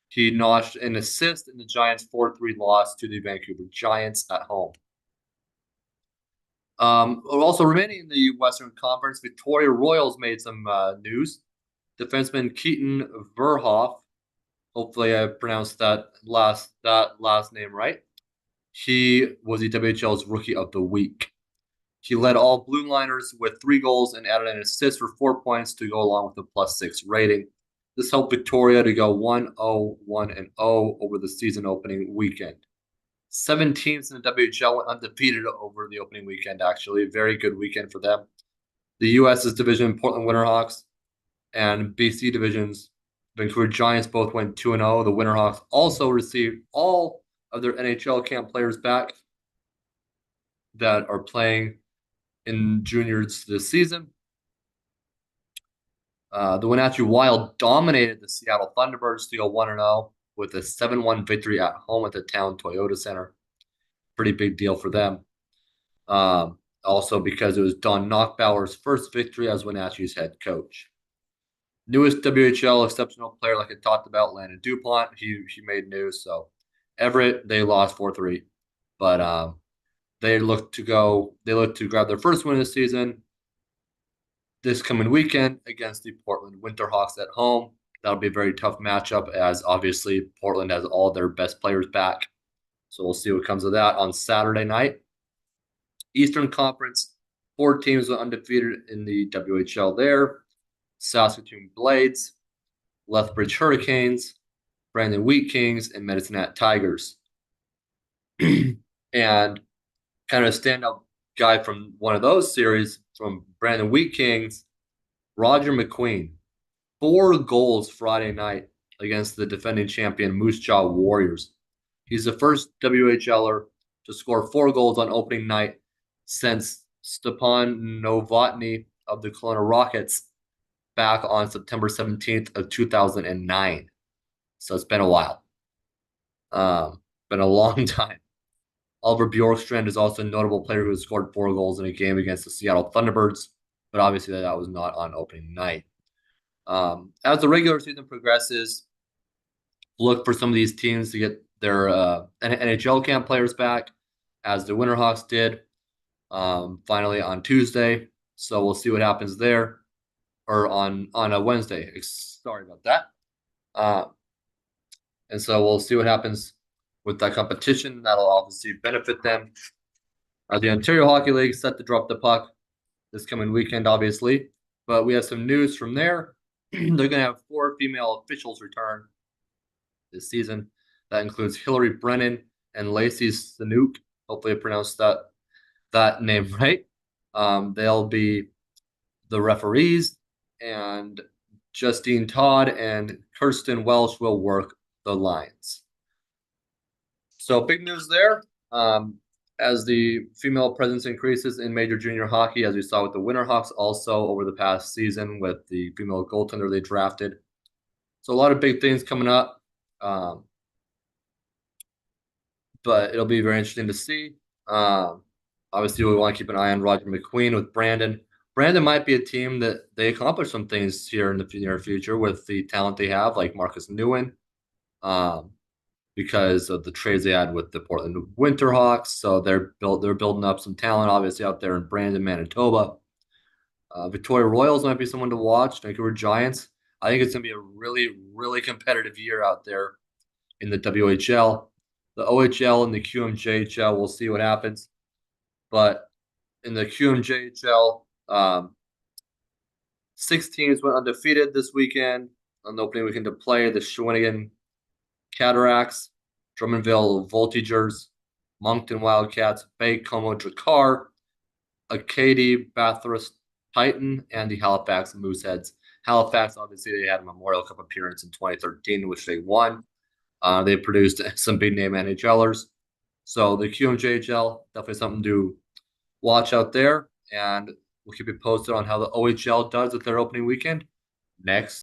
He notched an assist in the Giants' 4-3 loss to the Vancouver Giants at home. Also remaining in the Western Conference, Victoria Royals made some news. Defenseman Keaton Verhoff, hopefully I pronounced that last name right. He was the WHL's Rookie of the Week. He led all Blue Liners with 3 goals and added an assist for 4 points to go along with the +6 rating. This helped Victoria to go 1-0 over the season opening weekend. 7 teams in the WHL went undefeated over the opening weekend, actually. A very good weekend for them. The US's division, Portland Winterhawks, and BC divisions, Vancouver Giants, both went 2-0. The Winterhawks also received all of their NHL camp players back that are playing in juniors this season. The Wenatchee Wild dominated the Seattle Thunderbirds to go 1-0 with a 7-1 victory at home at the Town Toyota Center. Pretty big deal for them. Also because it was Don Knockbauer's first victory as Wenatchee's head coach. Newest WHL exceptional player, like I talked about, Landon Dupont. He made news. So Everett, they lost 4-3, but they look to grab their first win of the season this coming weekend against the Portland Winterhawks at home. That'll be a very tough matchup, as obviously Portland has all their best players back. So we'll see what comes of that on Saturday night. Eastern Conference, 4 teams were undefeated in the WHL there. Saskatoon Blades, Lethbridge Hurricanes, Brandon Wheat Kings, and Medicine Hat Tigers. And kind of a standout guy from one of those series, from Brandon Wheat Kings, Roger McQueen. 4 goals Friday night against the defending champion Moose Jaw Warriors. He's the first WHLer to score 4 goals on opening night since Stepan Novotny of the Kelowna Rockets back on September 17th of 2009. So it's been a while. Been a long time. Oliver Bjorkstrand is also a notable player who has scored 4 goals in a game against the Seattle Thunderbirds, but obviously that was not on opening night. As the regular season progresses, look for some of these teams to get their NHL camp players back, as the Winterhawks did finally on Tuesday. So we'll see what happens there, or on a Wednesday. Sorry about that. And so we'll see what happens with that competition. That'll obviously benefit them. The Ontario Hockey League set to drop the puck this coming weekend, obviously. But we have some news from there. They're going to have 4 female officials return this season. That includes Hillary Brennan and Lacey Sanook. Hopefully I pronounced that name right. They'll be the referees, and Justine Todd and Kirsten Welsh will work the lines. So big news there. As the female presence increases in major junior hockey, as we saw with the Winterhawks, also over the past season with the female goaltender they drafted. So a lot of big things coming up. But it'll be very interesting to see. Obviously, we want to keep an eye on Roger McQueen with Brandon. Brandon might be a team that they accomplish some things here in the near future with the talent they have, like Marcus Nguyen, because of the trades they had with the Portland Winterhawks. So they're building up some talent, obviously, out there in Brandon, Manitoba. Victoria Royals might be someone to watch. Vancouver Giants. I think it's going to be a really, really competitive year out there in the WHL. The OHL and the QMJHL, we'll see what happens. But in the QMJHL, 6 teams went undefeated this weekend on the opening weekend to play. The Shawinigan Cataracts, Drummondville Voltigeurs, Moncton Wildcats, Baie-Comeau Drakkar, Acadie Bathurst Titan, and the Halifax Mooseheads. Halifax, obviously, they had a Memorial Cup appearance in 2013, which they won. They produced some big name NHLers. So the QMJHL, definitely something to watch out there. And we'll keep you posted on how the OHL does with their opening weekend next